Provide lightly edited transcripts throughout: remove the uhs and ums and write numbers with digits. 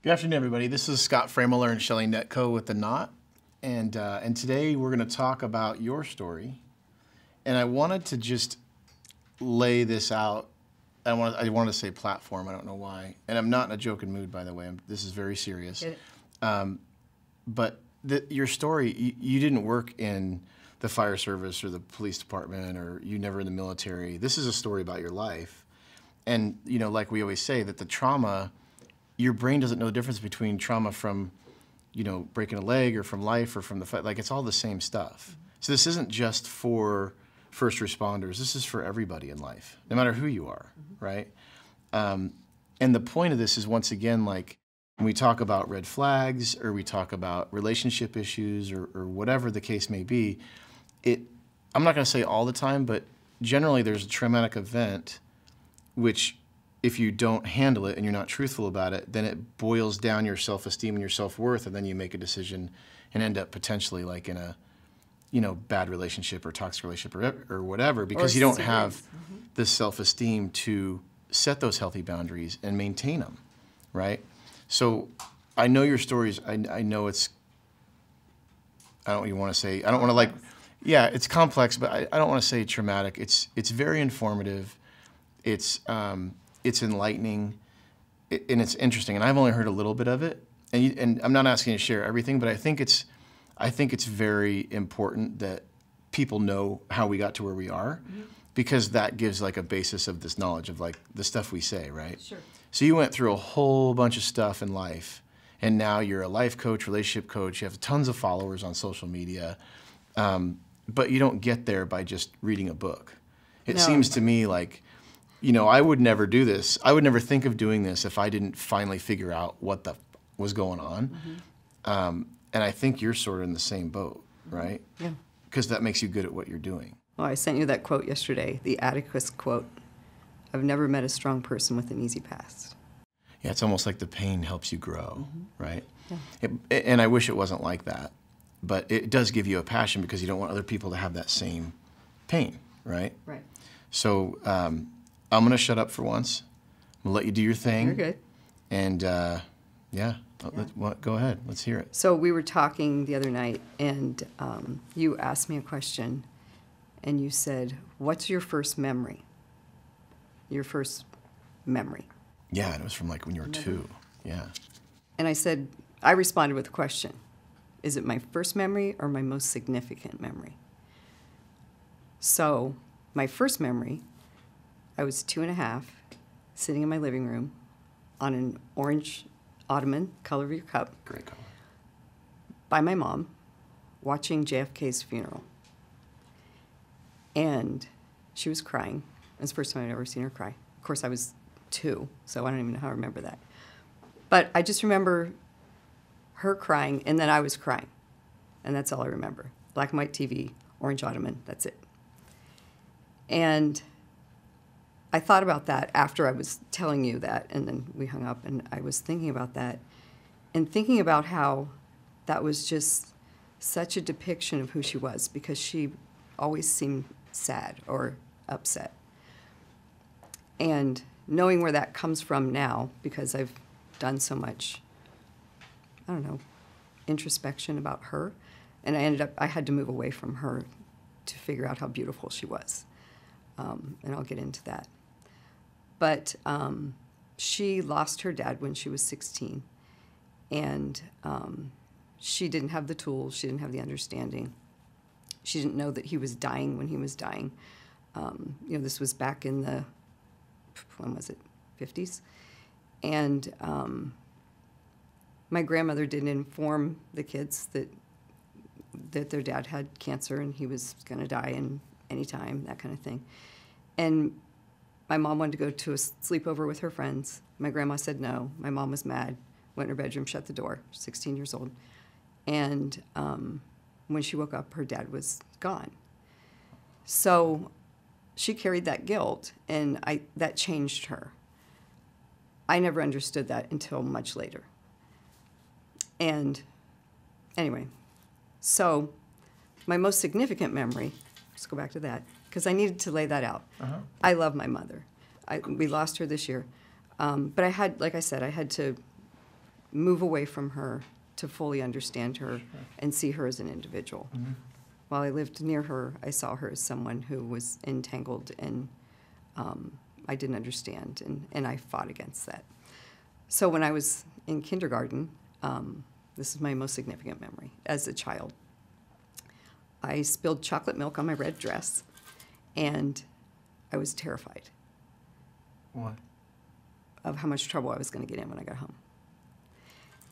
Good afternoon, everybody. This is Scott Freymuller and Shelli Netko with The Knot, and today we're going to talk about your story. And I wanted to just lay this out. I wanted to say platform. I don't know why, and I'm not in a joking mood, by the way. This is very serious. But your story, you didn't work in the fire service or the police department, or you never in the military. This is a story about your life, and you know, like we always say, that the trauma. Your brain doesn't know the difference between trauma from, you know, breaking a leg or from life or from the fight. Like, it's all the same stuff. So this isn't just for first responders. This is for everybody in life, no matter who you are, right? And the point of this is, once again, like when we talk about red flags or we talk about relationship issues or whatever the case may be, I'm not going to say all the time, but generally there's a traumatic event which, if you don't handle it and you're not truthful about it, then it boils down your self-esteem and your self-worth, and then you make a decision and end up potentially like in a, you know, bad relationship or toxic relationship or whatever, because you don't have the self-esteem to set those healthy boundaries and maintain them, right? So I know your stories. I know it's, I don't want to say, I don't want to like, yeah, it's complex, but I don't want to say traumatic. It's very informative. It's enlightening, and it's interesting. And I've only heard a little bit of it, and I'm not asking you to share everything, but I think it's very important that people know how we got to where we are, because that gives like a basis of this knowledge of like the stuff we say, right? Sure. So you went through a whole bunch of stuff in life, and now you're a life coach, relationship coach. You have tons of followers on social media, but you don't get there by just reading a book. It seems to me like, you know, I would never do this. I would never think of doing this if I didn't finally figure out what was going on. And I think you're sort of in the same boat, right? Yeah. Because that makes you good at what you're doing. Well, I sent you that quote yesterday, the Atticus quote. I've never met a strong person with an easy past. Yeah, it's almost like the pain helps you grow, right? Yeah. And I wish it wasn't like that. But it does give you a passion because you don't want other people to have that same pain, right? Right. So, I'm going to shut up for once. I'm going to let you do your thing. You're good. And, go ahead. Let's hear it. So we were talking the other night, and you asked me a question, and you said, what's your first memory? Your first memory. Yeah, and it was from like when you were 2. Yeah. And I said, I responded with a question. Is it my first memory or my most significant memory? So my first memory, I was 2.5, sitting in my living room on an orange ottoman, color of your cup. Great color. By my mom, watching JFK's funeral. And she was crying. It was the first time I'd ever seen her cry. Of course, I was 2, so I don't even know how I remember that. But I just remember her crying, and then I was crying. And that's all I remember. Black and white TV, orange ottoman, that's it. And I thought about that after I was telling you that, and then we hung up, and I was thinking about that, and thinking about how that was just such a depiction of who she was, because she always seemed sad or upset. And knowing where that comes from now, because I've done so much, I don't know, introspection about her, and I had to move away from her to figure out how beautiful she was. And I'll get into that. But she lost her dad when she was 16, and she didn't have the tools, she didn't have the understanding. She didn't know that he was dying when he was dying. You know, this was back in the, when was it, 50s? And my grandmother didn't inform the kids that their dad had cancer and he was going to die in any time, that kind of thing. And my mom wanted to go to a sleepover with her friends. My grandma said no. My mom was mad, went in her bedroom, shut the door, 16 years old. And when she woke up, her dad was gone. So she carried that guilt, and that changed her. I never understood that until much later. And anyway, so my most significant memory, let's go back to that, because I needed to lay that out. I love my mother. We lost her this year. But I had, like I said, I had to move away from her to fully understand her and see her as an individual. Mm-hmm. While I lived near her, I saw her as someone who was entangled, and I didn't understand, and I fought against that. So when I was in kindergarten, this is my most significant memory as a child, I spilled chocolate milk on my red dress, and I was terrified. What? Of how much trouble I was going to get in when I got home.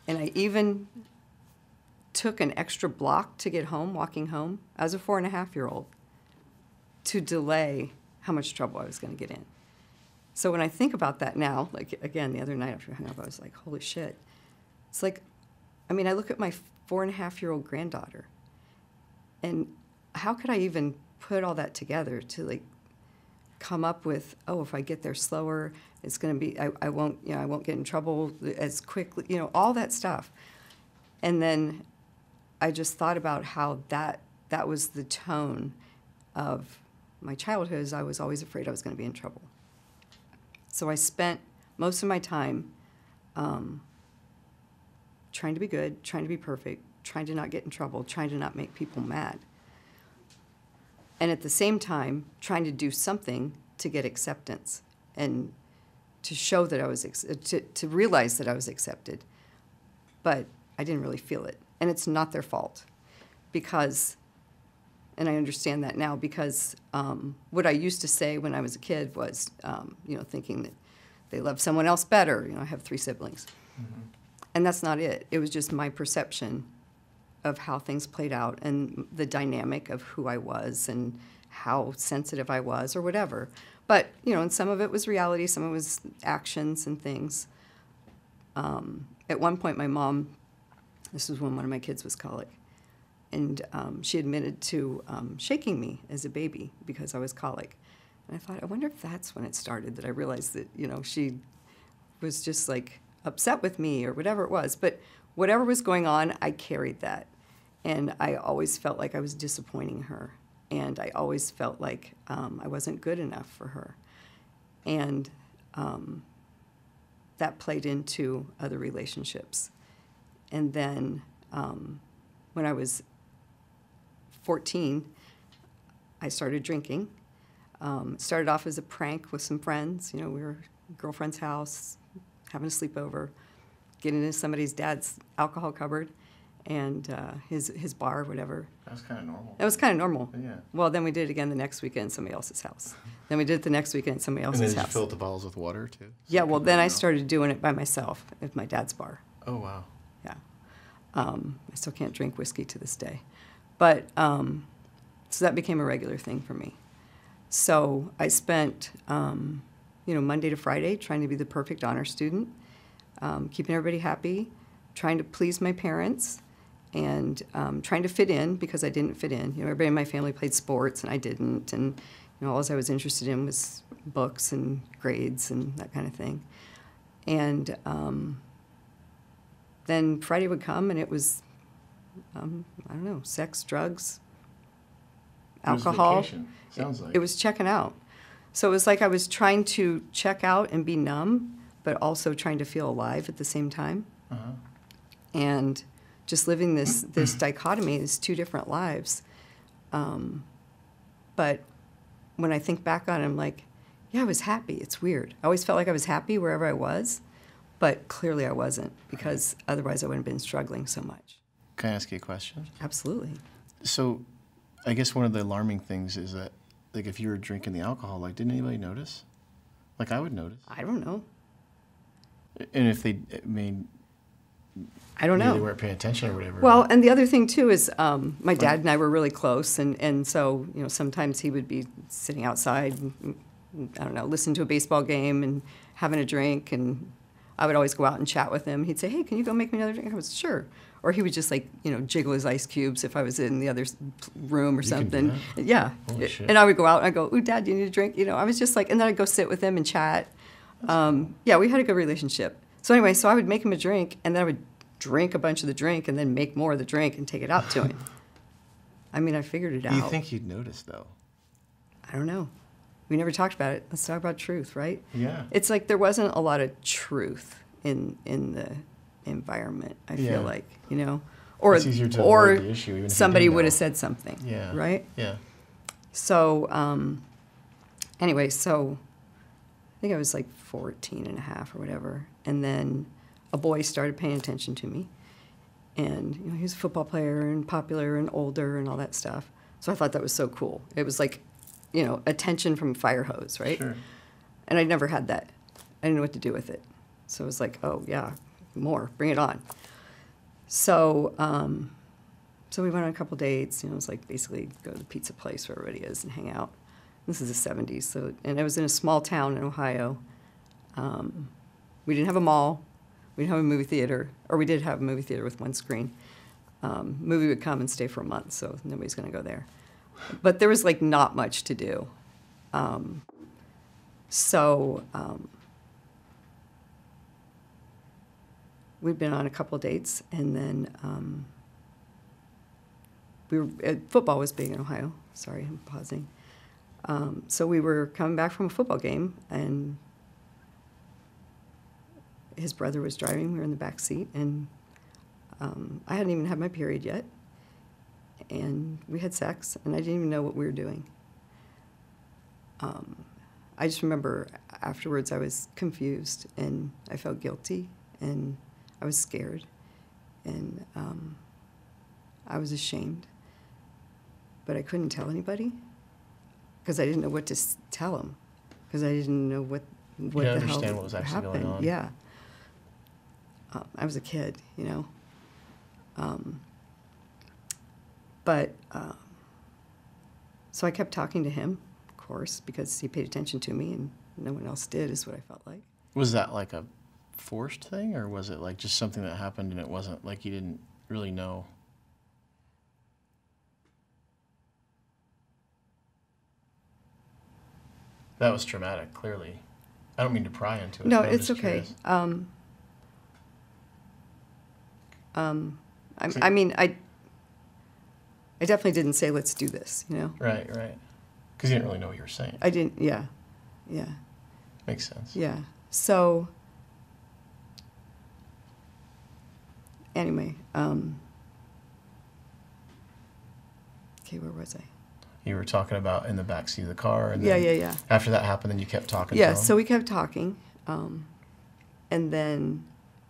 And I even took an extra block to get home, walking home, as a 4.5-year-old, to delay how much trouble I was going to get in. So when I think about that now, like, again, the other night after I hung up, I was like, holy shit. It's like, I mean, I look at my 4.5-year-old granddaughter, and how could I even put all that together to, like, come up with, oh, if I get there slower, it's going to be, I won't get in trouble as quickly, all that stuff. And then I just thought about how that was the tone of my childhood, is I was always afraid I was going to be in trouble. So I spent most of my time trying to be good, trying to be perfect, trying to not get in trouble, trying to not make people mad. And at the same time, trying to do something to get acceptance and to show that I was, to realize that I was accepted. But I didn't really feel it. And it's not their fault, because, and I understand that now, because what I used to say when I was a kid was, thinking that they love someone else better. I have 3 siblings. Mm-hmm. And that's not it. It was just my perception of how things played out and the dynamic of who I was and how sensitive I was or whatever. But, and some of it was reality, some of it was actions and things. At one point, my mom, this was when one of my kids was colic, and she admitted to shaking me as a baby because I was colic. And I thought, I wonder if that's when it started, that I realized that, she was just like upset with me or whatever it was. But whatever was going on, I carried that. And I always felt like I was disappointing her. And I always felt like I wasn't good enough for her. And that played into other relationships. And then when I was 14, I started drinking. It started off as a prank with some friends. We were at a girlfriend's house, having a sleepover, getting into somebody's dad's alcohol cupboard and his bar, whatever. That was kind of normal. That was kind of normal. Yeah. Well, then we did it again the next weekend at somebody else's house. Then we did it the next weekend at somebody else's And then house. did you fill up the bottles with water, too? Yeah, well, then I started doing it by myself at my dad's bar. Oh, wow. Yeah. I still can't drink whiskey to this day. But, so that became a regular thing for me. So I spent, Monday to Friday trying to be the perfect honor student, keeping everybody happy, trying to please my parents, and trying to fit in because I didn't fit in. Everybody in my family played sports, and I didn't. And, all I was interested in was books and grades and that kind of thing. And then Friday would come, and it was, sex, drugs, alcohol. It was vacation, sounds like. It was checking out. So it was like I was trying to check out and be numb, but also trying to feel alive at the same time. Uh-huh. And just living this dichotomy, these 2 different lives. But when I think back on it, I'm like, yeah, I was happy. It's weird. I always felt like I was happy wherever I was, but clearly I wasn't, because otherwise I wouldn't have been struggling so much. Can I ask you a question? Absolutely. So I guess one of the alarming things is that, like, if you were drinking the alcohol, like, didn't anybody notice? Like, I would notice. I don't know. And if they, I don't know. They weren't paying attention or whatever. Well, and the other thing, too, is my dad and I were really close, and so, sometimes he would be sitting outside, listening to a baseball game and having a drink, and I would always go out and chat with him. He'd say, hey, can you go make me another drink? I was, sure. Or he would just, jiggle his ice cubes if I was in the other room or something. Can do that? Yeah. Holy shit. And I would go out and I'd go, ooh, Dad, do you need a drink? I was just like, and then I'd go sit with him and chat. Yeah, we had a good relationship. So anyway, so I would make him a drink, and then I would drink a bunch of the drink and then make more of the drink and take it out to him. I figured it out. Do you think he'd notice, though? I don't know. We never talked about it. Let's talk about truth, right? Yeah. It's like there wasn't a lot of truth in environment, I Yeah. feel like, you know. Or, It's easier to avoid the issue, even if you somebody do would know. have said something, Yeah. right? Yeah. So, anyway, so I think I was like 14 and a half or whatever. And then a boy started paying attention to me. And, you know, he was a football player and popular and older and all that stuff. So I thought that was so cool. It was like, you know, attention from a fire hose, right? Sure. And I never had that. I didn't know what to do with it. So it was like, oh, yeah, more, bring it on. So, so we went on a couple dates. You know, it was like basically go to the pizza place where everybody is and hang out. This is the 70s. So, and it was in a small town in Ohio. We didn't have a mall. We didn't have a movie theater. Or we did have a movie theater with one screen. Movie would come and stay for a month, so nobody's going to go there. But there was like not much to do. We'd been on a couple dates, and then football was big in Ohio. Sorry, I'm pausing. So we were coming back from a football game, and his brother was driving. We were in the back seat, and I hadn't even had my period yet. And we had sex, and I didn't even know what we were doing. I just remember afterwards I was confused, and I felt guilty, and I was scared, and I was ashamed. But I couldn't tell anybody because I didn't know what to tell him, because I didn't know what the hell understand what was actually happened. going on. Yeah. I was a kid, you know. So I kept talking to him, of course, because he paid attention to me and no one else did, is what I felt like. Was that like a forced thing, or was it like just something that happened and it wasn't like you didn't really know? That was traumatic, clearly. I don't mean to pry into it. No, but I'm it's just okay. curious. I mean, I definitely didn't say, let's do this, you know? Right. Because you didn't really know what you were saying. I didn't, yeah. Makes sense. Yeah. So, anyway, okay, where was I? You were talking about in the backseat of the car. And then Yeah. After that happened, then you kept talking to Yeah, him? so we kept talking. And then,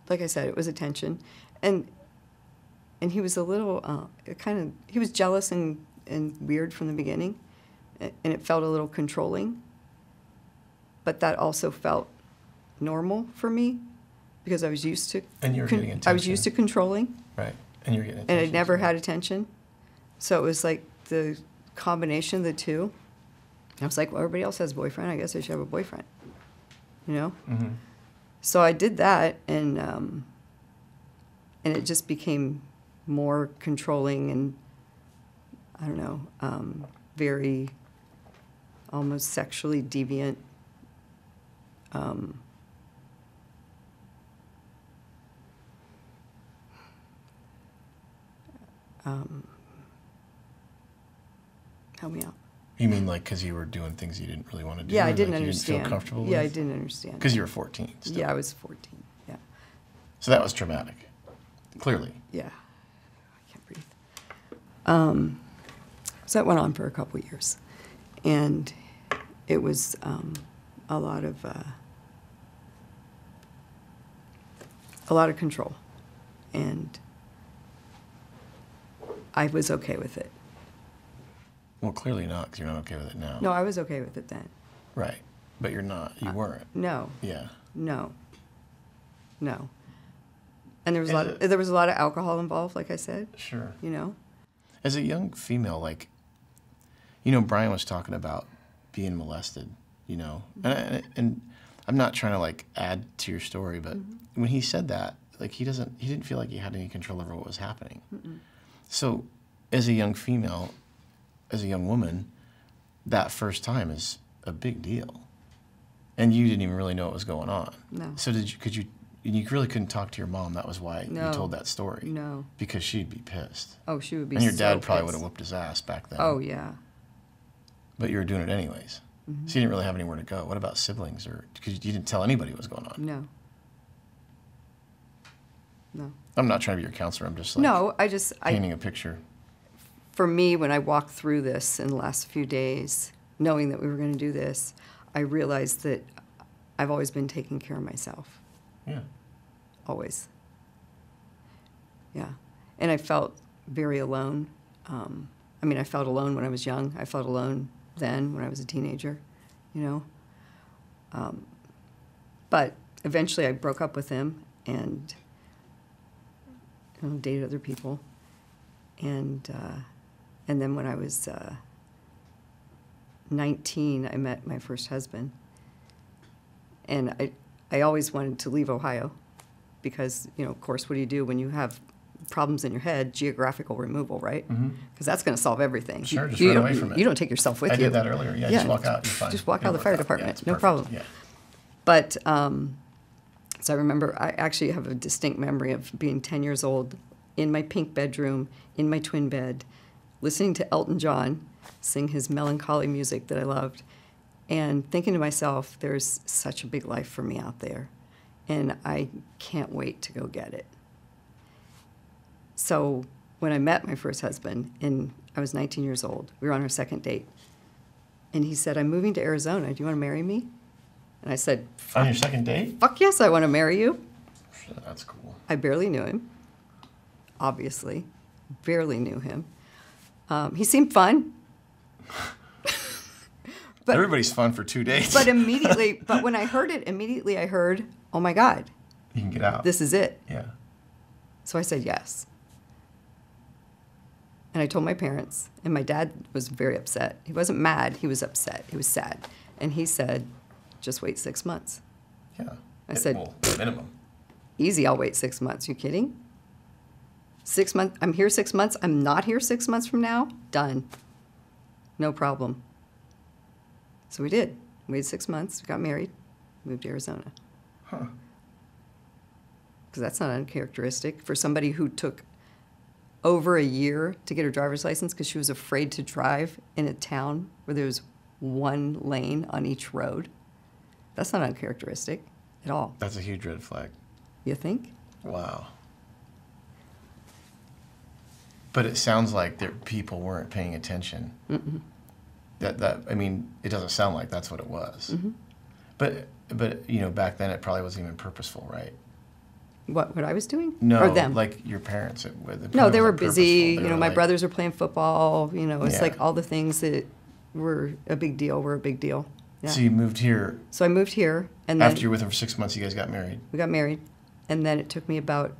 like I said, it was attention. And he was a little, he was jealous and weird from the beginning. And it felt a little controlling. But that also felt normal for me because I was used to. And you were getting attention. I was used to controlling. Right. And you were getting attention. And I'd never had attention. So it was like the combination of the two. I was like, well, everybody else has a boyfriend. I guess I should have a boyfriend. You know? Mm-hmm. So I did that, and it just became more controlling and, I don't know, very almost sexually deviant. Help me out. You mean like because you were doing things you didn't really want to do? Yeah, I or, didn't like, understand. You didn't feel comfortable with? Yeah, I didn't understand. Because you were 14 still. Yeah, I was 14. Yeah. So that was traumatic, clearly. Yeah. I can't breathe. So that went on for a couple of years. And it was a lot of control. And I was okay with it. Well, clearly not, because you're not okay with it now. No, I was okay with it then. Right. But you're not. You weren't. No. Yeah. No. And there was a lot of alcohol involved, like I said. Sure. You know? As a young female, like, you know, Brian was talking about being molested, you know, and I'm not trying to like add to your story, but when he said that, like he didn't feel like he had any control over what was happening. So, as a young female, as a young woman, that first time is a big deal, and you didn't even really know what was going on. No. So you really couldn't talk to your mom. That was why you told that story. No. Because she'd be pissed. Oh, she would be. And your dad so probably pissed. would have whooped his ass back then. Oh yeah. But you were doing it anyways. So you didn't really have anywhere to go. What about siblings? Or because you didn't tell anybody what was going on? no. I'm not trying to be your counselor. I'm just like No, painting a picture. For me, when I walked through this in the last few days, knowing that we were going to do this, I realized that I've always been taking care of myself. Yeah. Always. Yeah. And I felt very alone. I mean, I felt alone when I was young. I felt alone then when I was a teenager, you know. But eventually I broke up with him and dated other people. And then when I was 19, I met my first husband. And I always wanted to leave Ohio because, of course, what do you do when you have problems in your head? Geographical removal, right? Because that's going to solve everything. Sure, just run away from it. You don't take yourself with you. I did that earlier. Yeah, just walk out. You're fine. Just walk out of the fire department. Yeah, no problem. Yeah. But, so I remember, I actually have a distinct memory of being 10 years old in my pink bedroom, in my twin bed, listening to Elton John sing his melancholy music that I loved, and thinking to myself, there's such a big life for me out there, and I can't wait to go get it. So when I met my first husband, and I was 19 years old, we were on our second date, and he said, I'm moving to Arizona. Do you want to marry me? And I said, on your second date? Fuck yes, I want to marry you. That's cool. I barely knew him, obviously. Barely knew him. He seemed fun. But, everybody's fun for 2 days. But when I heard it, immediately I heard, oh my God. You can get out. This is it. Yeah. So I said yes. And I told my parents, and my dad was very upset. He wasn't mad, he was upset. He was sad. And he said, just wait 6 months. Yeah. I said, well, minimum. Easy, I'll wait 6 months. You kidding? 6 months, I'm here 6 months, I'm not here 6 months from now? Done. No problem. So we did. Waited 6 months, got married, moved to Arizona. Huh. Because that's not uncharacteristic for somebody who took over a year to get her driver's license because she was afraid to drive in a town where there was one lane on each road. That's not uncharacteristic at all. That's a huge red flag. You think? Wow. But it sounds like people weren't paying attention. Mm-mm. I mean, it doesn't sound like that's what it was. Mm-hmm. But back then it probably wasn't even purposeful, right? What I was doing? No, or them? like your parents. No, they were busy. My like, brothers were playing football. It's Yeah. like all the things that were a big deal were a big deal. Yeah. So you moved here. So I moved here, and then After you were with him for 6 months, you guys got married. we got married, and then it took me about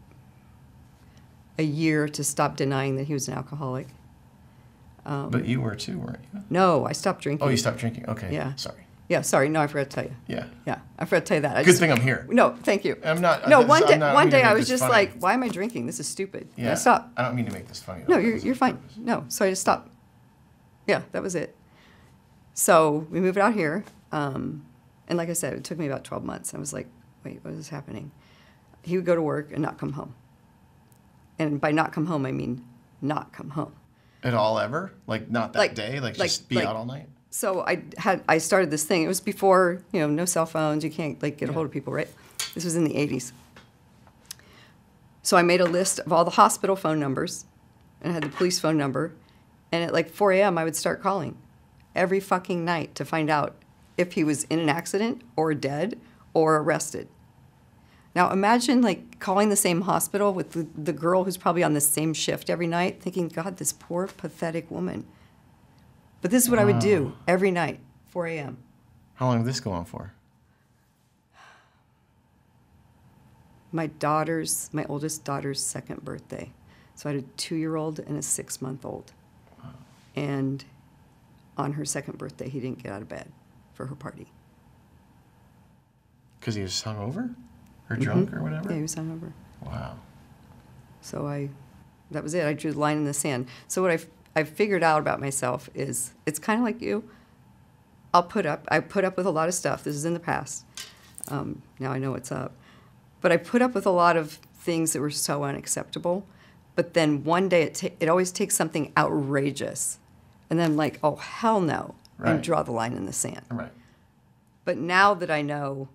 a year to stop denying that he was an alcoholic. But you were too, weren't you? No, I stopped drinking. Oh, you stopped drinking? Okay. Yeah. Sorry. Yeah, sorry. No, I forgot to tell you. Yeah. Yeah, I forgot to tell you that. Good thing I'm here. No, thank you. I'm not. No, I'm one not day meaning to I make was this just funny. like, why am I drinking? This is stupid. And Yeah. I stopped. I don't mean to make this funny. No, you're fine. No, so I just stopped. Yeah, that was it. So we moved out here, and like I said, it took me about 12 months. I was like, wait, what is happening? He would go to work and not come home. And by not come home, I mean not come home. At all ever? Like not that day? Like just be like- out all night? So I started this thing. It was before, no cell phones. You can't get a hold of people, right? This was in the 80s. So I made a list of all the hospital phone numbers, and I had the police phone number. And at like 4 a.m., I would start calling every fucking night to find out if he was in an accident or dead or arrested. Now imagine like calling the same hospital with the girl who's probably on the same shift every night, thinking, God, this poor, pathetic woman. But this is what I would do every night, 4 a.m. How long did this go on for? My oldest daughter's second birthday. So I had a 2-year-old and a 6-month-old. Wow. And on her second birthday, he didn't get out of bed for her party. Because he was hungover? Or drunk or whatever? Yeah, he was hungover. Wow. So that was it. I drew the line in the sand. So what I've figured out about myself is it's kind of like you. I put up with a lot of stuff. This is in the past. Now I know what's up. But I put up with a lot of things that were so unacceptable. But then one day it always takes something outrageous. And then I'm like, oh, hell no. Right. And draw the line in the sand. Right. But now that I know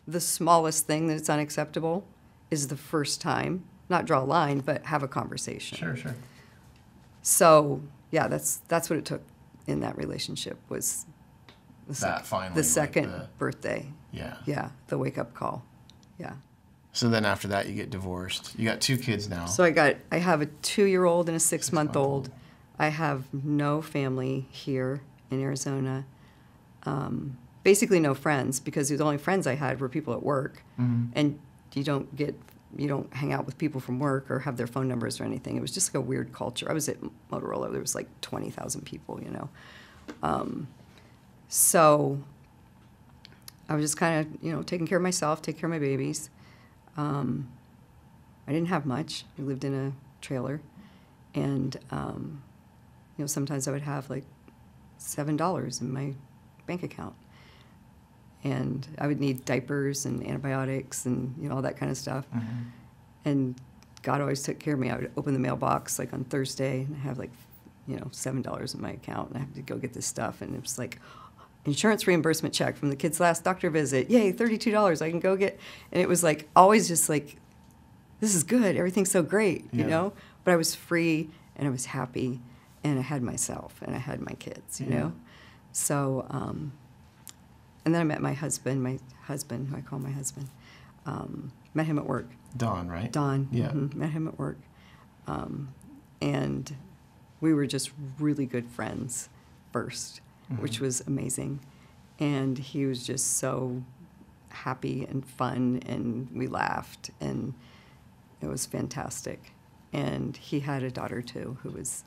the smallest thing that it's unacceptable is the first time not draw a line, but have a conversation. Sure, sure. So yeah, that's what it took in that relationship was the second birthday. Yeah. Yeah, the wake up call. Yeah. So then after that, you get divorced. You got 2 kids now. So I have a 2-year-old and a 6-month-old. I have no family here in Arizona. Basically no friends, because the only friends I had were people at work. And you don't hang out with people from work or have their phone numbers or anything. It was just like a weird culture. I was at Motorola. There was like 20,000 people, you know. So I was just kind of, you know, taking care of myself, taking care of my babies. I didn't have much. I lived in a trailer. And, you know, sometimes I would have like $7 in my bank account. And I would need diapers and antibiotics and, you know, all that kind of stuff. And God always took care of me. I would open the mailbox like on Thursday and have like, you know, $7 in my account, and I have to go get this stuff. And it was like, insurance reimbursement check from the kid's last doctor visit. Yay, $32 I can go get. And it was like always just like, this is good. Everything's so great, you know? But I was free and I was happy and I had myself and I had my kids, you know? So, and then I met my husband, who I call my husband. Met him at work. Don, right? Don. Yeah. Met him at work. And we were just really good friends first, which was amazing. And he was just so happy and fun, and we laughed, and it was fantastic. And he had a daughter, too, who was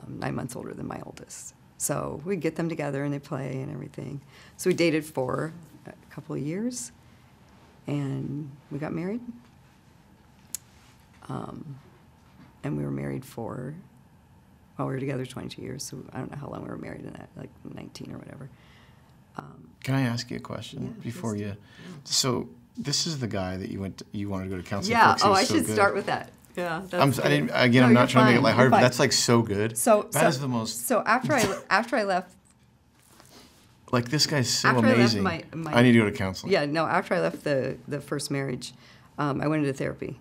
9 months older than my oldest. So we'd get them together, and they'd play and everything. So we dated for a couple of years, and we got married. And we were married for, well, we were together 22 years, so I don't know how long we were married in that, like 19 or whatever. Can I ask you a question before you? So this is the guy that you wanted to go to counseling for. Yeah. I should start with that. Yeah. I'm not trying to make it lighthearted, but that's like so good. That is the most. So after I left. Like, this guy's so amazing. I need to go to counseling. Yeah. No. After I left the first marriage, I went into therapy,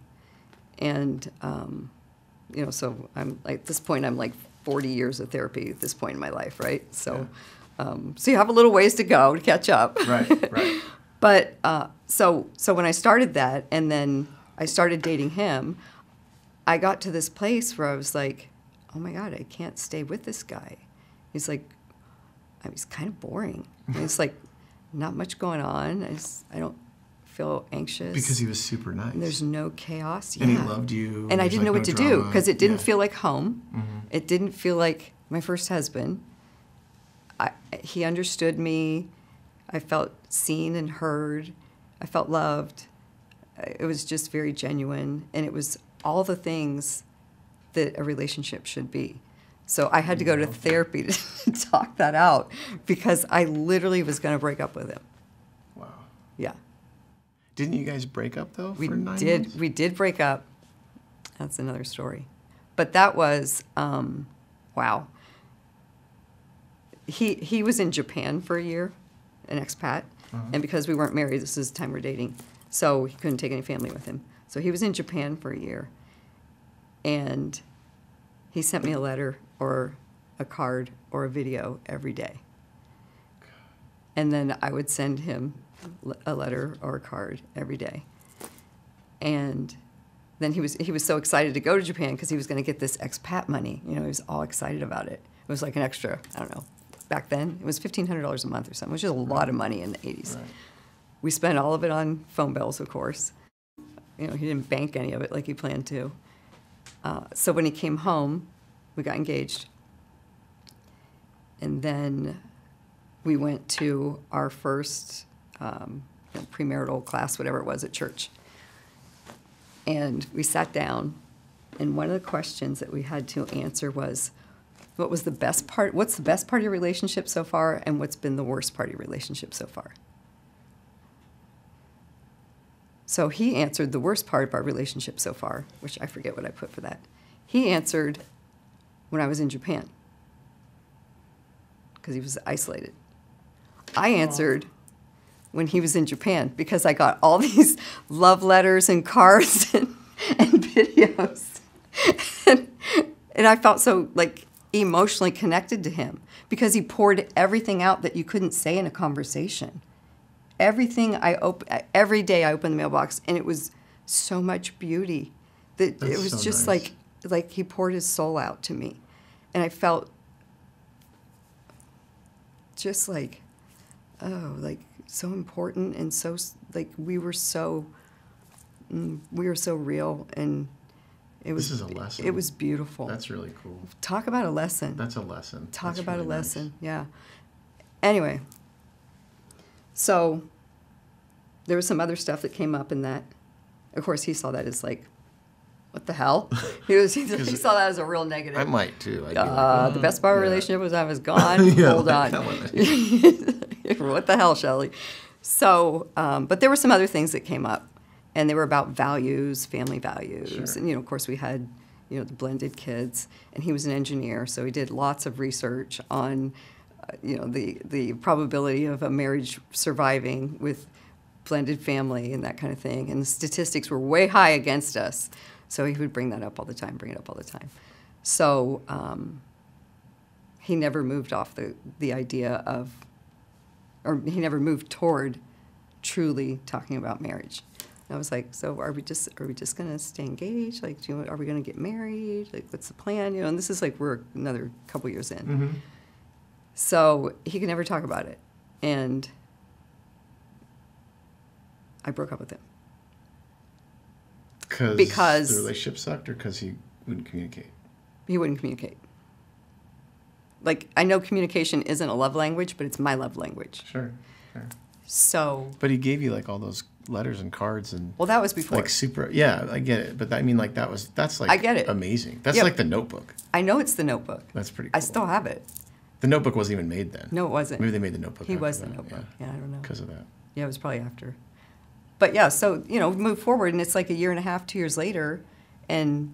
and you know, so I'm like, at this point I'm like 40 years of therapy at this point in my life, right? So. Yeah. So you have a little ways to go to catch up. Right, right. But so when I started that, and then I started dating him, I got to this place where I was like, oh my God, I can't stay with this guy. He's like, he's kind of boring. And it's like, not much going on. I don't feel anxious. Because he was super nice. And there's no chaos. And he loved you. And I didn't know what to do, because it didn't feel like home. It didn't feel like my first husband. He understood me. I felt seen and heard. I felt loved. It was just very genuine, and it was all the things that a relationship should be. So I had to go to therapy to talk that out, because I literally was going to break up with him. Wow. Yeah. Didn't you guys break up, though, for 9 months? We did break up. That's another story. But that was, wow. He was in Japan for a year, an expat, and because we weren't married, this is the time we're dating, so he couldn't take any family with him. So he was in Japan for a year, and he sent me a letter or a card or a video every day. And then I would send him a letter or a card every day. And then he was so excited to go to Japan because he was going to get this expat money. You know, he was all excited about it. It was like an extra, I don't know. Back then, it was $1,500 a month or something, which is a lot of money in the 80s. Right. We spent all of it on phone bills, of course. You know, he didn't bank any of it like he planned to. So when he came home, we got engaged. And then we went to our first premarital class, whatever it was, at church. And we sat down, and one of the questions that we had to answer was, what's the best part of your relationship so far, and what's been the worst part of your relationship so far? So he answered the worst part of our relationship so far, which I forget what I put for that. He answered when I was in Japan, because he was isolated. I answered when he was in Japan, because I got all these love letters and cards and videos. and I felt so, like, emotionally connected to him because he poured everything out that you couldn't say in a conversation. Every day I opened the mailbox, and it was so much beauty that That's it was so just nice. like he poured his soul out to me. And I felt just like, oh, like so important, and so, like, we were so real, and it was, This is a lesson. It was beautiful. That's really cool. Talk about a lesson. That's a lesson. Talk That's about really a nice. lesson. Yeah. Anyway, so there was some other stuff that came up in that. Of course, he saw that as like, what the hell? He saw that as a real negative. I might too. I'd be like, The best part of our yeah. relationship was I was gone. Yeah, Hold like, on. come on. What the hell, Shelli? So, but there were some other things that came up, and they were about values, family values. Sure. And, of course, we had, the blended kids, and he was an engineer, so he did lots of research on, the probability of a marriage surviving with blended family and that kind of thing. And the statistics were way high against us. So he would bring that up all the time, So he never moved off the idea of, or he never moved toward truly talking about marriage. And I was like, so are we just going to stay engaged? Like, are we going to get married? Like, what's the plan? And this is like, we're another couple years in. Mm-hmm. So he could never talk about it. And I broke up with him. Because the relationship sucked, or because he wouldn't communicate? He wouldn't communicate. Like, I know communication isn't a love language, but it's my love language. Sure. So. But he gave you like all those letters and cards and. Well, that was before. Like super. Yeah, I get it. But I mean, like that's like. I get it. Amazing. That's Yeah. like the Notebook. I know it's the Notebook. That's pretty cool. I still have it. The Notebook wasn't even made then. No, it wasn't. Maybe they made the Notebook. He after was the that, Notebook. Yeah, I don't know. Because of that. Yeah, it was probably after. But yeah, so, move forward, and it's like a year and a half, 2 years later, and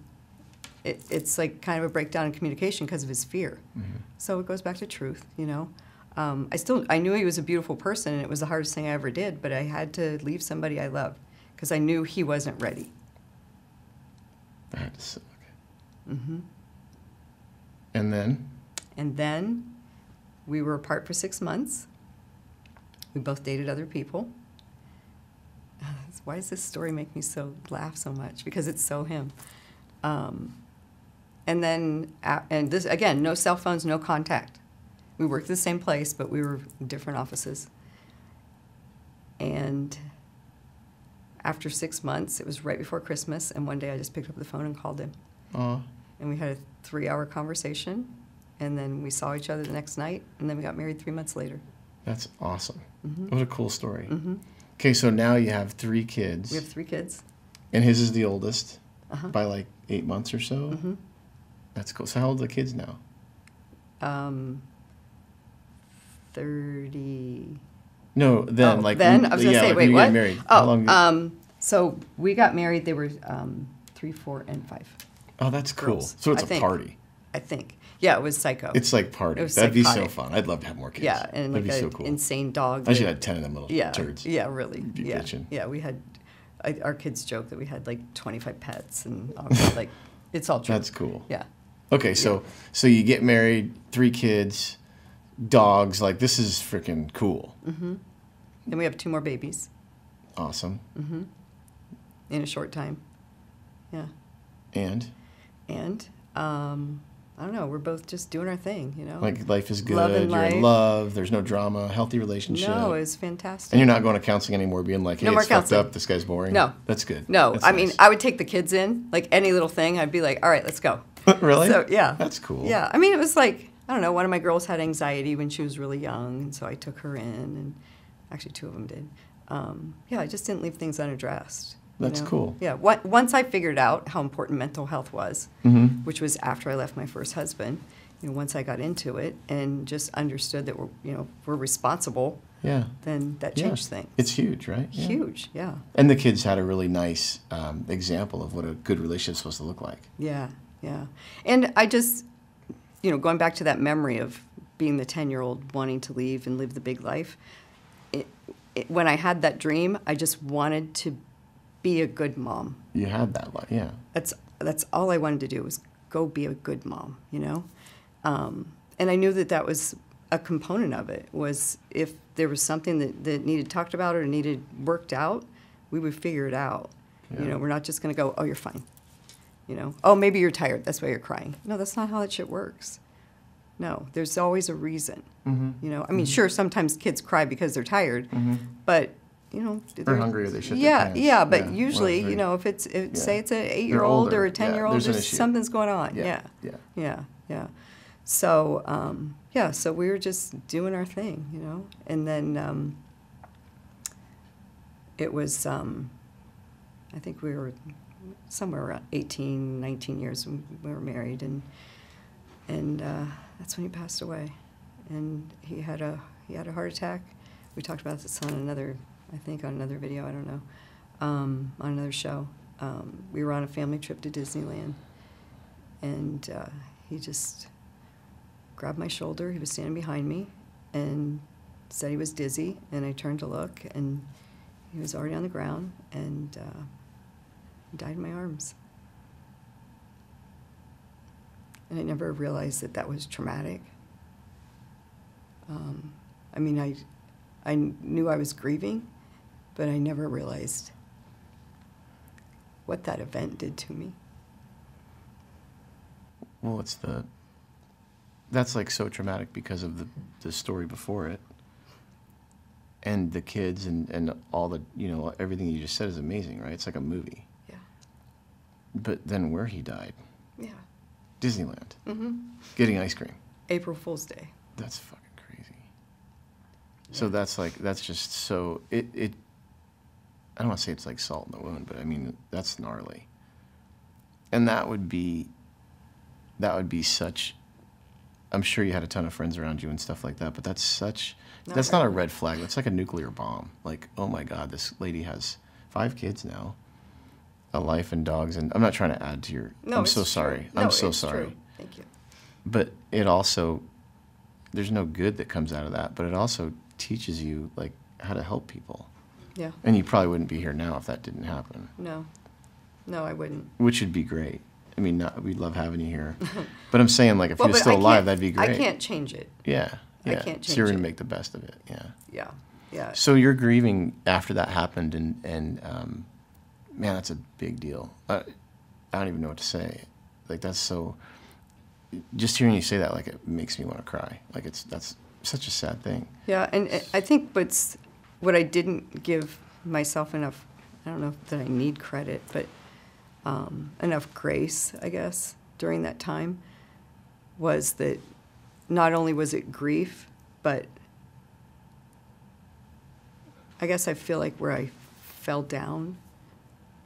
it's like kind of a breakdown in communication because of his fear. Mm-hmm. So it goes back to truth, I knew he was a beautiful person, and it was the hardest thing I ever did, but I had to leave somebody I loved because I knew he wasn't ready. I had to. Okay. Mm-hmm. And then. And then we were apart for 6 months. We both dated other people. Why does this story make me laugh so much? Because it's so him. And then, and this, again, no cell phones, no contact. We worked at the same place, but we were in different offices. And after 6 months, it was right before Christmas, and one day I just picked up the phone and called him. And we had a 3-hour conversation, and then we saw each other the next night, and then we got married 3 months later. That's awesome. Mm-hmm. What a cool story. Mm-hmm. Okay, so now you have 3 kids. We have 3 kids. And his is the oldest Uh-huh. by like 8 months or so. Mm-hmm. That's cool. So how old are the kids now? 30. No, then Oh, like then? I was going to yeah, say, like wait, when you what? get married. How long So we got married, they were 3, 4, and 5. Oh, that's cool. girls, So it's I a think. party. I think. Yeah, it was psycho. It's like party. It was That'd be so psychotic. fun. I'd love to have more kids. Yeah, and that'd like be so an cool. insane dog. I should that- have 10 of them little Yeah, turds. yeah, really. Be Yeah, bitching. yeah. We had our kids joke that we had like 25 pets, and all, like it's all true. That's cool. Yeah. Okay, so you get married, 3 kids, dogs. Like this is freaking cool. Mm-hmm. Then we have 2 more babies Awesome. in a short time. Yeah. And And I don't know. We're both just doing our thing, like life is good. Loving You're life. in love. There's no drama. Healthy relationship. No, it's fantastic. And you're not going to counseling anymore, being like, hey, No more it's fucked counseling. up. This guy's boring. No. That's good. No, That's I mean, nice. I would take the kids in, like any little thing. I'd be like, all right, let's go. Really? So, yeah. That's cool. Yeah. I mean, it was like, I don't know, one of my girls had anxiety when she was really young, and so I took her in, and actually 2 of them did. Yeah, I just didn't leave things unaddressed. That's cool. Yeah. Once I figured out how important mental health was, Mm-hmm. which was after I left my first husband, once I got into it and just understood that we're responsible, Yeah. then that Yeah. changed things. It's huge, right? Yeah. Huge, yeah. And the kids had a really nice example of what a good relationship is supposed to look like. Yeah, yeah. And I just, going back to that memory of being the 10-year-old wanting to leave and live the big life, when I had that dream, I just wanted to be a good mom. You had that life, yeah. That's all I wanted to do was go be a good mom, you know? And I knew that that was a component of it, was if there was something that needed talked about or needed worked out, we would figure it out. Yeah. You know, we're not just going to go, oh, you're fine. You know, oh, maybe you're tired. That's why you're crying. No, that's not how that shit works. No, there's always a reason. You know, I mean, sure, sometimes kids cry because they're tired, but you know, they're hungry or they shit their yeah, pants. yeah. But Yeah, usually, well, you know, if say it's an 8-year-old older, or a yeah, 10-year-old, there's an there's issue. something's going on. Yeah, Yeah. So, so we were just doing our thing, you know, and then it was, I think we were somewhere around 18, 19 years when we were married, and that's when he passed away, and he had a heart attack. We talked about this on another video, I don't know, on another show. We were on a family trip to Disneyland, and he just grabbed my shoulder. He was standing behind me and said he was dizzy, and I turned to look, and he was already on the ground, and died in my arms. And I never realized that was traumatic. I mean, I knew I was grieving, but I never realized what that event did to me. Well, that's like so traumatic because of the story before it. And the kids and all the, you know, everything you just said is amazing, right? It's like a movie. Yeah. But then where he died, Yeah. Disneyland, Mm-hmm. getting ice cream. April Fool's Day. That's fucking crazy. So that's just so, I don't want to say it's like salt in the wound, but I mean, that's gnarly. And that would be such, I'm sure you had a ton of friends around you and stuff like that, but that's not a red flag. That's like a nuclear bomb. Like, oh my God, this lady has 5 kids now, a life and dogs, and I'm not trying to add to your, No, I'm it's so true. sorry. No, I'm so it's sorry. True. Thank you. But it also, there's no good that comes out of that, but it also teaches you like how to help people. Yeah. And you probably wouldn't be here now if that didn't happen. No, I wouldn't. Which would be great. I mean, we'd love having you here. But I'm saying, like, if Well, he was but still I alive, can't- that'd be great. I can't change it. Yeah. I can't So you're change going to it. make the best of it. Yeah. Yeah. So you're grieving after that happened, and man, that's a big deal. I don't even know what to say. Like, that's so, just hearing you say that, like, it makes me want to cry. Like, that's such a sad thing. Yeah, and I think what I didn't give myself enough, I don't know that I need credit, but enough grace, I guess, during that time, was that not only was it grief, but I guess I feel like where I fell down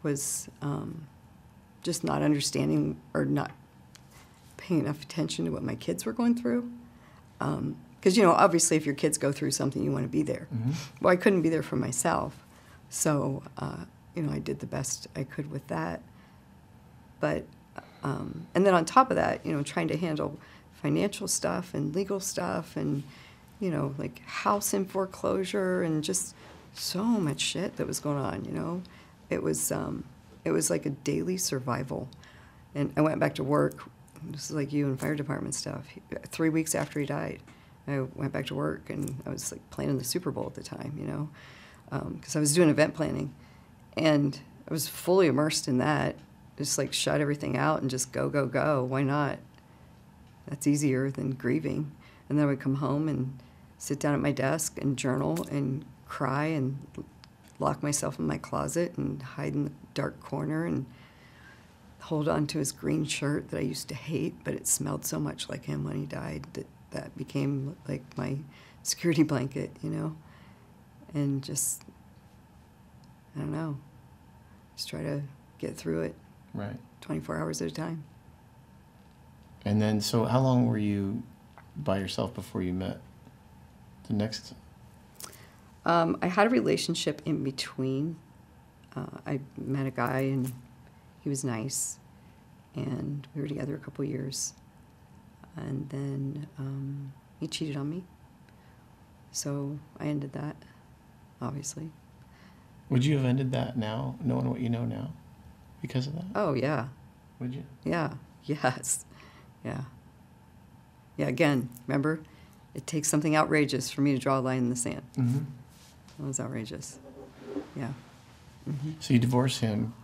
was just not understanding or not paying enough attention to what my kids were going through. Because, you know, obviously if your kids go through something, you want to be there. Mm-hmm. Well, I couldn't be there for myself. So, you know, I did the best I could with that. But, and then on top of that, you know, trying to handle financial stuff and legal stuff and, you know, like house in foreclosure and just so much shit that was going on, you know. It was like a daily survival. And I went back to work, this is like you and fire department stuff, 3 weeks after he died. I went back to work and I was like playing in the Super Bowl at the time, you know, because I was doing event planning. And I was fully immersed in that, just like shut everything out and just go, go, go. Why not? That's easier than grieving. And then I would come home and sit down at my desk and journal and cry and lock myself in my closet and hide in the dark corner and hold on to his green shirt that I used to hate, but it smelled so much like him when he died that became like my security blanket, you know? And just, I don't know, just try to get through it. Right. 24 hours at a time. And then, so how long were you by yourself before you met the next? I had a relationship in between. I met a guy and he was nice, and we were together a couple years. And then he cheated on me, so I ended that, obviously. Would you have ended that now, knowing what you know now, because of that? Oh, yeah. Would you? Yeah. Yes. Yeah. Yeah, again, remember? It takes something outrageous for me to draw a line in the sand. Mm-hmm. That was outrageous. Yeah. Mm-hmm. So you divorce him,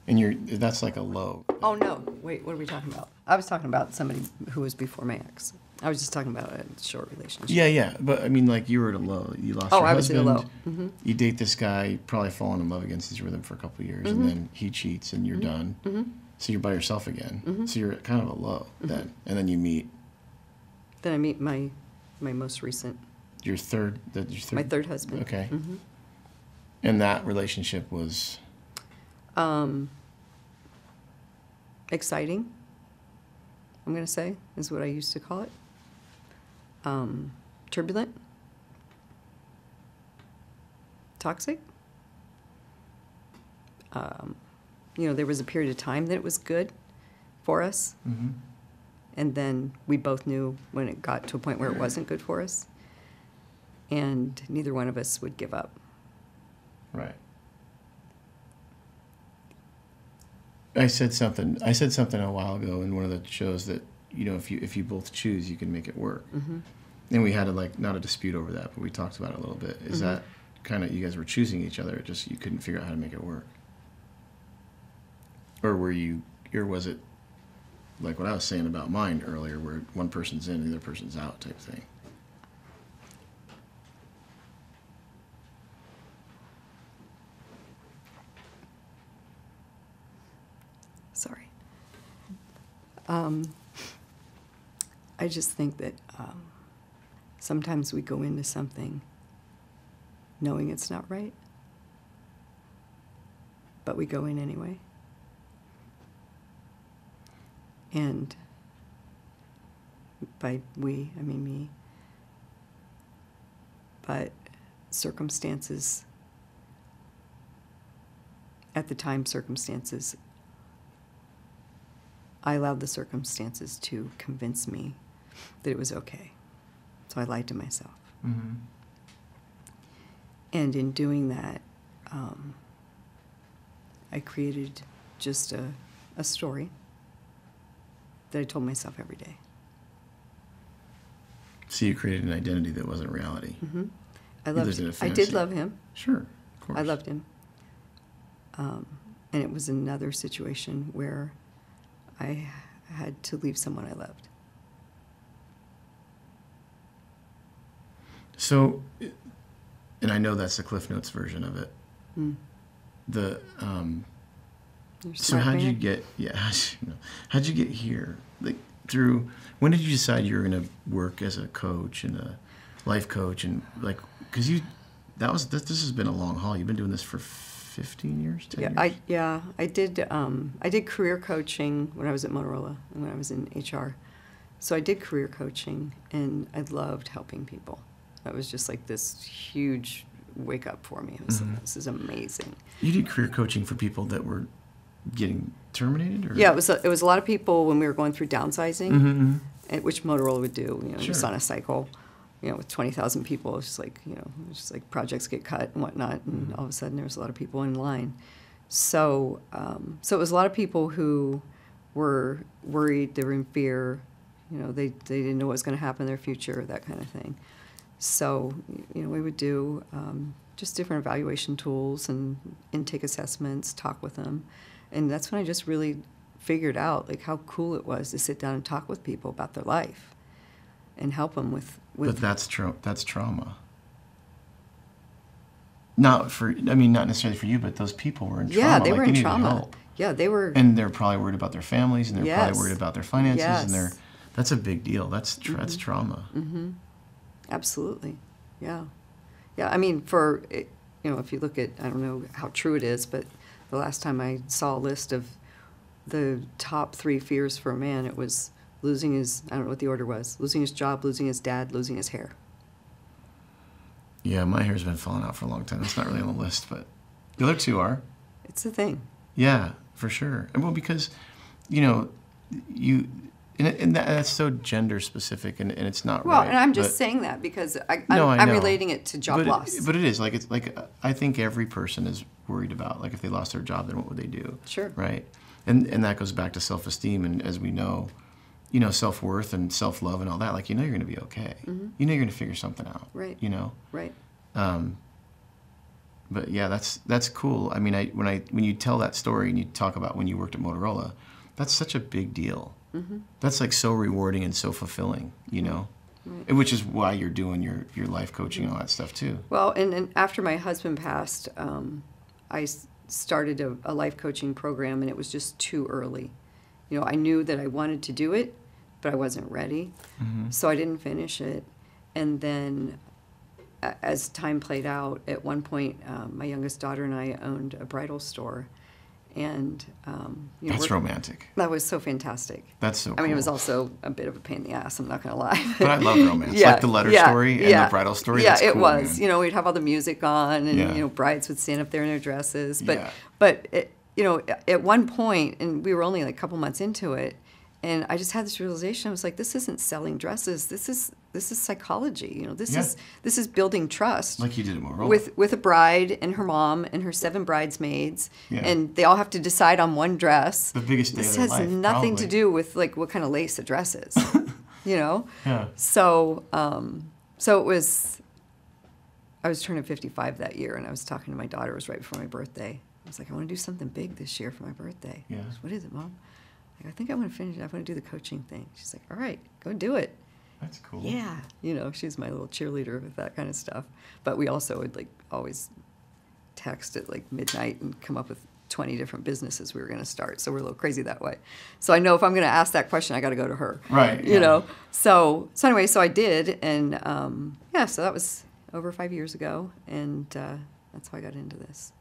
and that's like a low. Oh, no. Wait, what are we talking about? I was talking about somebody who was before my ex. I was just talking about a short relationship. Yeah. But I mean, like, you were at a low. You lost your I was at husband. a low. Mm-hmm. You date this guy, probably falling in love against his rhythm for a couple of years, and then he cheats, and you're done. Mm-hmm. So you're by yourself again. Mm-hmm. So you're at kind of a low then, and then you meet Then I meet my most recent, your third. my third husband. Okay. Mm-hmm. And that relationship was Exciting, I'm going to say, is what I used to call it. Turbulent. Toxic. There was a period of time that it was good for us. Mm-hmm. And then we both knew when it got to a point where it wasn't good for us. And neither one of us would give up. Right. I said something a while ago in one of the shows that, if you both choose, you can make it work. Mm-hmm. And we had not a dispute over that, but we talked about it a little bit. Is that kind of, you guys were choosing each other, just you couldn't figure out how to make it work? Or was it like what I was saying about mine earlier, where one person's in, the other person's out type thing? Sorry. I just think that sometimes we go into something knowing it's not right, but we go in anyway. And by we, I mean me. But circumstances, at the time, I allowed the circumstances to convince me that it was okay. So I lied to myself. Mm-hmm. And in doing that, I created just a story that I told myself every day. So you created an identity that wasn't reality. Mm-hmm. You lived in a I fantasy. did love him. Sure, of course. I loved him. And it was another situation where I had to leave someone I loved. So, and I know that's the Cliff Notes version of it. Mm. You're So smart, how'd you man. get? Yeah, how'd you get here? Like through when did you decide you were going to work as a coach and a life coach and like because this has been a long haul. You've been doing this for 15 years, 10 years. I did career coaching when I was at Motorola and when I was in HR. So I did career coaching and I loved helping people. That was just like this huge wake up for me. It was like, this is amazing. You did career coaching for people that were getting terminated, or Yeah, it was a lot of people when we were going through downsizing, Mm-hmm. which Motorola would do, just Sure. on a cycle, with 20,000 people. It's just like, just like projects get cut and whatnot, and all of a sudden there was a lot of people in line. So, so it was a lot of people who were worried, they were in fear, they didn't know what was going to happen in their future, that kind of thing. So, we would do just different evaluation tools and intake assessments, talk with them. And that's when I just really figured out like how cool it was to sit down and talk with people about their life and help them with But that's trauma. Not necessarily for you, but those people were in trauma. Yeah, they like, were in needed trauma. help. Yeah, they were. And they're probably worried about their families, and they're Yes. probably worried about their finances, and Yes. that's a big deal. That's trauma. Mm-hmm. Absolutely. Yeah. Yeah, I mean, if you look at, I don't know how true it is, but the last time I saw a list of the top 3 fears for a man, it was losing his, I don't know what the order was, losing his job, losing his dad, losing his hair. Yeah, my hair's been falling out for a long time. It's not really on the list, but the other 2 are. It's a thing. Yeah, for sure. Well, because, it's And that's so gender specific, and it's not Well, right. and I'm just saying that because I I'm know. relating it to job loss. But it is like I think every person is worried about like if they lost their job, then what would they do? Sure. Right. And that goes back to self-esteem, and as we know, self-worth and self-love and all that. Like you're going to be okay. Mm-hmm. You're going to figure something out. Right. Right. But yeah, that's cool. I mean, when you tell that story and you talk about when you worked at Motorola, that's such a big deal. Mm-hmm. That's like so rewarding and so fulfilling, Right. Which is why you're doing your life coaching and all that stuff too. Well, and after my husband passed, I started a life coaching program, and it was just too early. I knew that I wanted to do it, but I wasn't ready, so I didn't finish it. And then as time played out, at one point, my youngest daughter and I owned a bridal store, and that's romantic. That was so fantastic. That's so cool. I mean, it was also a bit of a pain in the ass, I'm not going to lie. But I love romance. Like the letter story and the bridal story. Yeah, that's it cool, was. man. We'd have all the music on, and brides would stand up there in their dresses. But at one point, and we were only like a couple months into it, and I just had this realization. I was like, this isn't selling dresses. This is psychology. This is building trust. Like you did at Motorola. With a bride and her mom and her 7 bridesmaids, and they all have to decide on one dress. The biggest day of their life. This has nothing probably. to do with like what kind of lace the dress is. Yeah. So it was. I was turning 55 that year, and I was talking to my daughter. It was right before my birthday. I was like, I want to do something big this year for my birthday. Yeah. She goes, what is it, Mom? I think I want to finish it. I want to do the coaching thing. She's like, all right, go do it. That's cool. Yeah. She's my little cheerleader with that kind of stuff. But we also would like always text at like midnight and come up with 20 different businesses we were going to start. So we're a little crazy that way. So I know if I'm going to ask that question, I got to go to her. Right. So anyway, so I did. And so that was over 5 years ago. And that's how I got into this.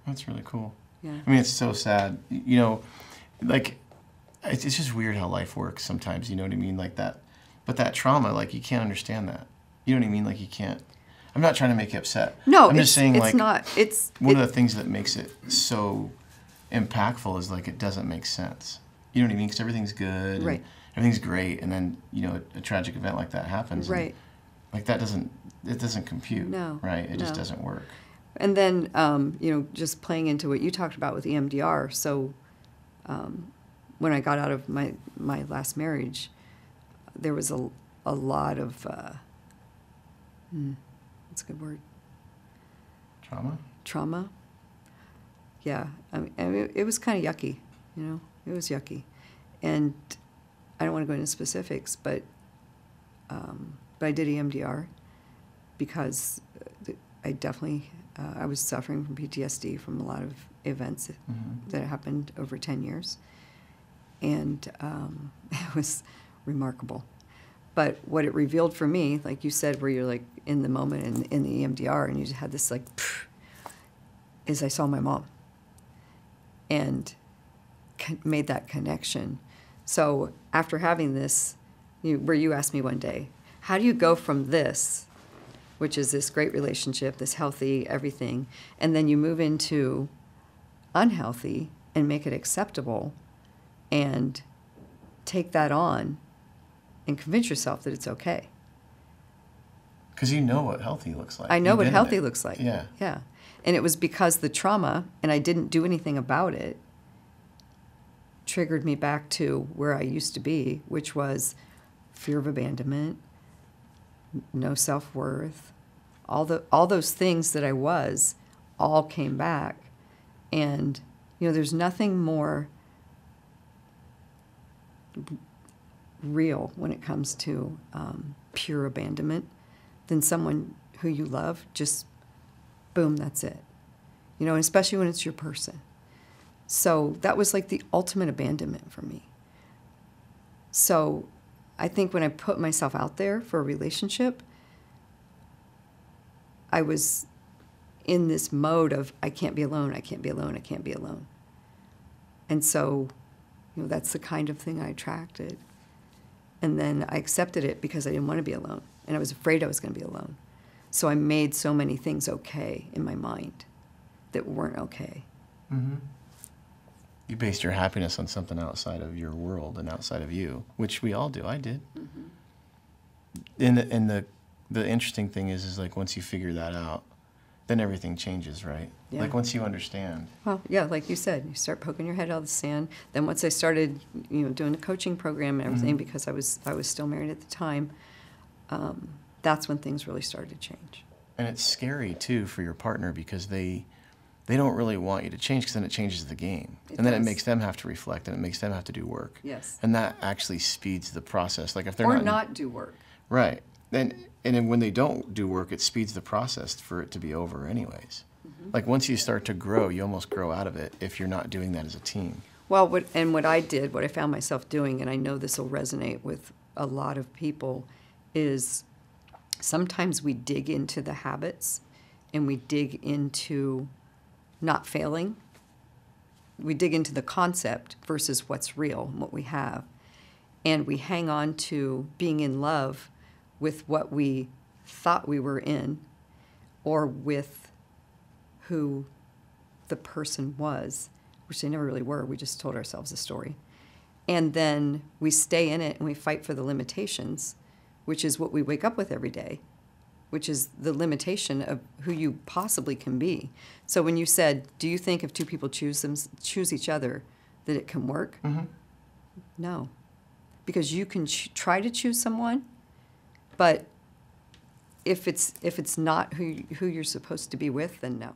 That's really cool. Yeah. I mean, it's so sad. Like, it's just weird how life works sometimes, you know what I mean? Like that. But that trauma, like, you can't understand that. You know what I mean? Like, you can't. I'm not trying to make you upset. No, I'm just saying, it's like, not. One of the things that makes it so impactful is, like, it doesn't make sense. You know what I mean? Because everything's good. Right. And everything's great. And then, a tragic event like that happens. Right. And, like, it doesn't compute. No. Right? It just No. doesn't work. And then, just playing into what you talked about with EMDR. So when I got out of my last marriage, there was a lot of, what's a good word? Trauma. Yeah. I mean, it was kind of yucky, It was yucky. And I don't want to go into specifics, but I did EMDR because I definitely... I was suffering from PTSD from a lot of events that happened over 10 years. And it was remarkable. But what it revealed for me, like you said, where you're like in the moment in the EMDR and you just had this like, is I saw my mom and made that connection. So after having this, where you asked me one day, how do you go from this, which is this great relationship, this healthy everything, and then you move into unhealthy and make it acceptable and take that on and convince yourself that it's okay. Because you know what healthy looks like. I know what healthy looks like. Yeah. Yeah. And it was because the trauma, and I didn't do anything about it, triggered me back to where I used to be, which was fear of abandonment, no self-worth, all those things that I was, all came back. And, there's nothing more real when it comes to pure abandonment than someone who you love, just boom, that's it. And especially when it's your person. So that was like the ultimate abandonment for me. So I think when I put myself out there for a relationship, I was in this mode of, I can't be alone, I can't be alone, I can't be alone. And so, that's the kind of thing I attracted. And then I accepted it because I didn't want to be alone. And I was afraid I was going to be alone. So I made so many things okay in my mind that weren't okay. Mm-hmm. You based your happiness on something outside of your world and outside of you, which we all do. I did. And the interesting thing is like once you figure that out, then everything changes, right? Yeah. Like once you understand. Well, yeah, like you said, you start poking your head out of the sand. Then once I started, doing a coaching program and everything, because I was still married at the time, that's when things really started to change. And it's scary too for your partner because they don't really want you to change because then it changes the game. And then it makes them have to reflect and it makes them have to do work. Yes. And that actually speeds the process. Like if they're Or not do work. Right. And then when they don't do work, it speeds the process for it to be over anyways. Like once you start to grow, you almost grow out of it if you're not doing that as a team. Well, what I found myself doing, and I know this will resonate with a lot of people, is sometimes we dig into the habits and we dig into not failing. We dig into the concept versus what's real and what we have. And we hang on to being in love with what we thought we were in or with who the person was, which they never really were. We just told ourselves a story. And then we stay in it and we fight for the limitations, which is what we wake up with every day, which is the limitation of who you possibly can be. So when you said, do you think if two people choose each other that it can work? No. Because you can try to choose someone, but if it's not who you're supposed to be with, then no.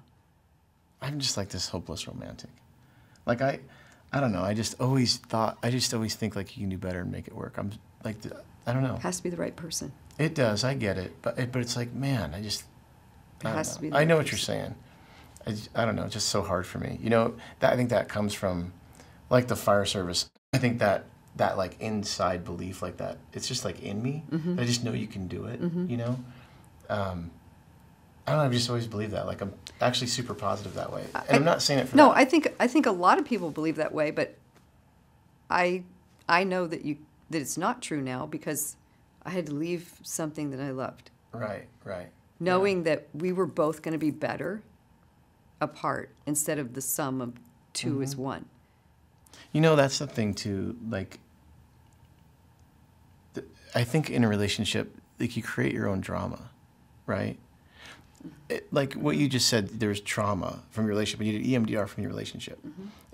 I'm just like this hopeless romantic. Like I don't know. I just always think like you can do better and make it work. I'm like, I don't know. It has to be the right person. It does. I get it. But it's like, man, I has to be the I right know what person. you're saying. I don't know. It's just so hard for me. I think that comes from like the fire service. I think that like inside belief like that, it's just like in me. I just know you can do it, I don't know, I've just always believed that. Like I'm actually super positive that way. And I'm not saying it for No, that. I think a lot of people believe that way, but I know that it's not true now because I had to leave something that I loved. Right. Knowing that we were both going to be better apart instead of the sum of two is one. That's the thing too. Like, I think in a relationship, like you create your own drama, right? Like what you just said, there's trauma from your relationship, and you did EMDR from your relationship,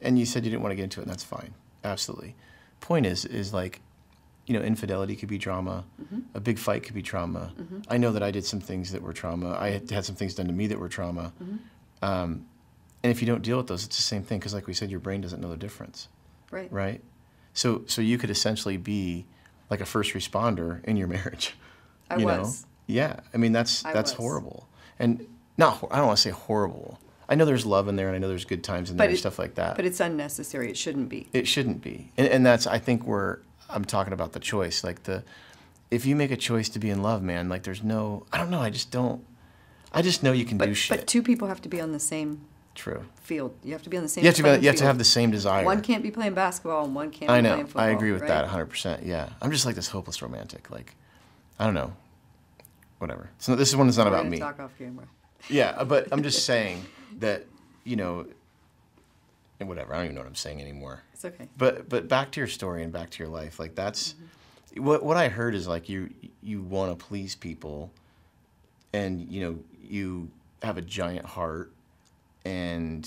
and you said you didn't want to get into it, and that's fine, absolutely. Point is like, infidelity could be trauma, a big fight could be trauma. I know that I did some things that were trauma. I had some things done to me that were trauma, and if you don't deal with those, it's the same thing because, like we said, your brain doesn't know the difference. Right. Right? So you could essentially be like a first responder in your marriage. I was. Yeah. I mean, that's horrible. And I don't want to say horrible. I know there's love in there and I know there's good times in there and stuff like that. But it's unnecessary. It shouldn't be. It shouldn't be. And that's, I think I'm talking about the choice. Like if you make a choice to be in love, man, like there's no, I don't know. I just know you can do shit. But two people have to be on the same field. You have to be on the same field. You have to have the same desire. One can't be playing basketball and one can't be playing football. I agree with right? that 100%. Yeah. I'm just like this hopeless romantic. Like, I don't know. Whatever. So this one is not about me. Talk off camera. Yeah, but I'm just saying that, and whatever. I don't even know what I'm saying anymore. It's okay. But back to your story and back to your life. Like that's what I heard is like you want to please people, and you have a giant heart, and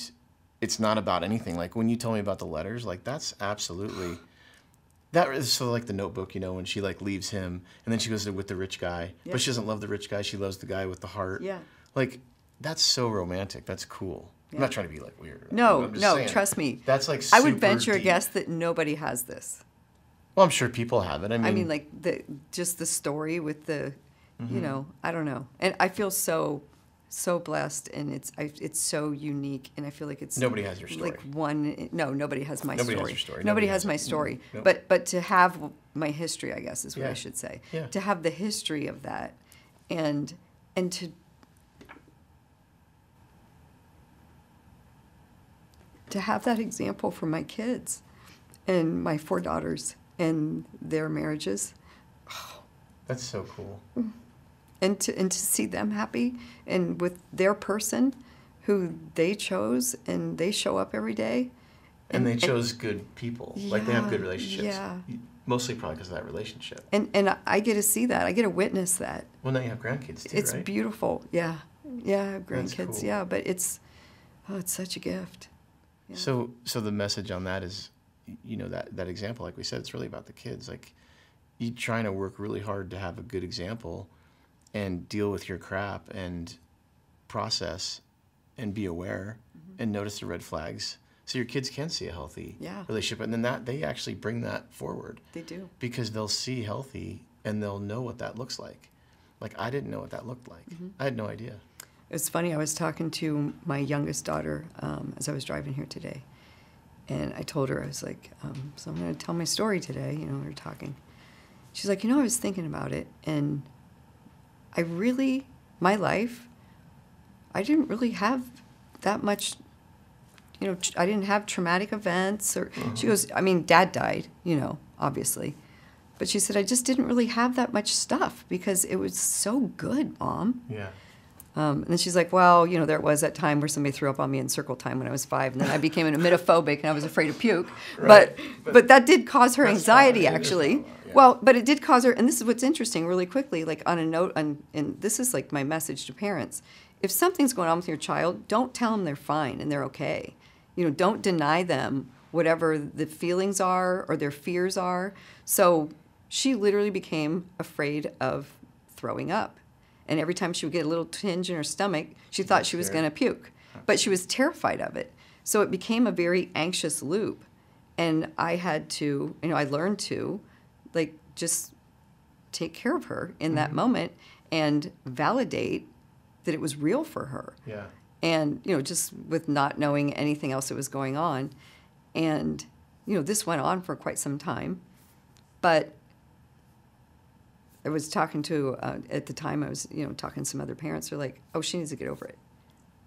it's not about anything. Like when you told me about the letters, like that's absolutely. That is so like the Notebook, when she like leaves him and then she goes with the rich guy, but she doesn't love the rich guy. She loves the guy with the heart. Yeah. Like that's so romantic. That's cool. Yeah. I'm not trying to be like weird. No, trust me. That's like I would venture deep. a guess that nobody has this. Well, I'm sure people have it. I mean like just the story with the, I don't know. And I feel so blessed, and it's so unique, and I feel like it's nobody has your story. Nobody has my story. Has your story. Nobody has my story. Nope. But to have my history, I guess is what I should say. Yeah. To have the history of that, and to have that example for my kids and my 4 daughters and their marriages. That's so cool. And to see them happy and with their person who they chose and they show up every day And they chose good people. Like they have good relationships. Yeah. Mostly probably because of that relationship. And I get to see that. I get to witness that. Well, now you have grandkids too, It's right? beautiful. Yeah. Yeah, I have That's grandkids. cool. Yeah, but it's such a gift. Yeah. So the message on that is, that example, like we said, it's really about the kids. Like, you trying to work really hard to have a good example and deal with your crap and process and be aware and notice the red flags so your kids can see a healthy relationship. And then they actually bring that forward. They do. Because they'll see healthy and they'll know what that looks like. Like, I didn't know what that looked like. I had no idea. It's funny, I was talking to my youngest daughter as I was driving here today. And I told her, I was like, so I'm going to tell my story today. We were talking. She's like, I was thinking about it. And my life, I didn't really have that much, I didn't have traumatic events. Or She goes, Dad died, obviously. But she said, I just didn't really have that much stuff because it was so good, Mom. Yeah. And then she's like, well, there was that time where somebody threw up on me in circle time when I was 5, and then I became an emetophobic, and I was afraid to puke. Right. But that did cause her anxiety, fine. actually. Yeah. Well, but it did cause her, and this is what's interesting really quickly, like on a note, and this is like my message to parents. If something's going on with your child, don't tell them they're fine and they're okay. Don't deny them whatever the feelings are or their fears are. So she literally became afraid of throwing up. And every time she would get a little tinge in her stomach, she thought she was going to puke. But she was terrified of it. So it became a very anxious loop. And I had to, I learned to, just take care of her in that moment and validate that it was real for her. Yeah. And, just with not knowing anything else that was going on. And, this went on for quite some time. But I was talking to, at the time, I was, talking to some other parents. They're like, oh, she needs to get over it.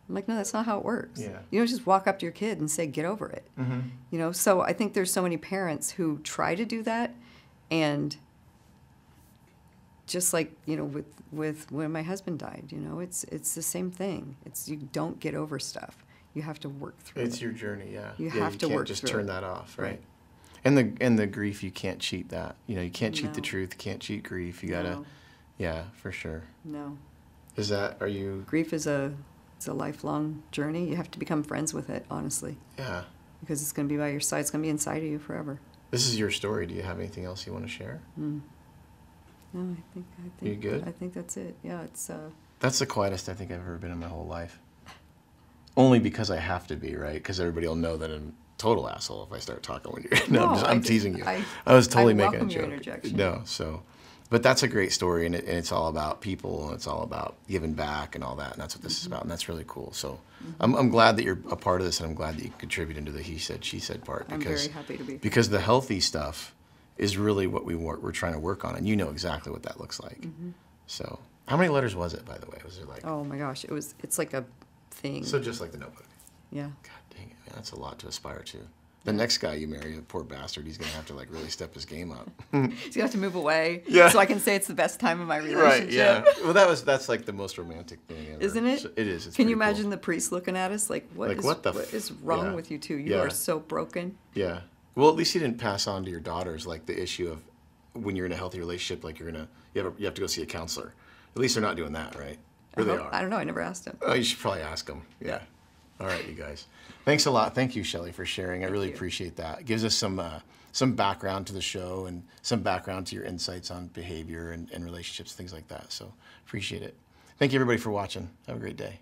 I'm like, no, that's not how it works. Yeah. You don't just walk up to your kid and say, get over it. So I think there's so many parents who try to do that. And just like, with when my husband died, it's the same thing. You don't get over stuff. You have to work through it. It's your journey, yeah. You have to work through it. You can't just turn that off, right? Right. And the grief, you can't cheat that. You can't cheat the No. truth, you can't cheat grief. You gotta, No. yeah, for sure. No. Are you? Grief is a lifelong journey. You have to become friends with it, honestly. Yeah. Because it's going to be by your side. It's going to be inside of you forever. This is your story. Do you have anything else you want to share? No, I think. You good? I think that's it. Yeah, it's. That's the quietest I think I've ever been in my whole life. Only because I have to be, right? Because everybody will know that I'm a total asshole if I start talking when you're. No, I'm teasing you. I was totally making a welcome joke. your interjection. No, but that's a great story, and it's all about people, and it's all about giving back and all that, and that's what this is about, and that's really cool. So I'm glad that you're a part of this, and I'm glad that you contributed to the he said, she said part. I'm very happy to be. Because the healthy stuff is really what we're trying to work on, and you know exactly what that looks like. So how many letters was it, by the way? Was it like? Oh my gosh, it's like a thing. So just like the Notebook. Yeah. God dang it, man, that's a lot to aspire to. The next guy you marry, a poor bastard, he's gonna have to really step his game up. He's gonna have to move away. Yeah. So I can say it's the best time of my relationship. Right. Yeah. Well, that's like the most romantic thing ever. Isn't it? So it is. It's Can you pretty imagine cool. the priest looking at us like, what is wrong yeah. with you two? You Yeah. are so broken. Yeah. Well, at least he didn't pass on to your daughters like the issue of when you're in a healthy relationship, like you have to go see a counselor. At least they're not doing that, right? Or they are. I don't know. I never asked him. Oh, you should probably ask them. Yeah. All right, you guys. Thanks a lot. Thank you, Shelli, for sharing. I really appreciate that. It gives us some background to the show and some background to your insights on behavior and relationships, things like that. So appreciate it. Thank you, everybody, for watching. Have a great day.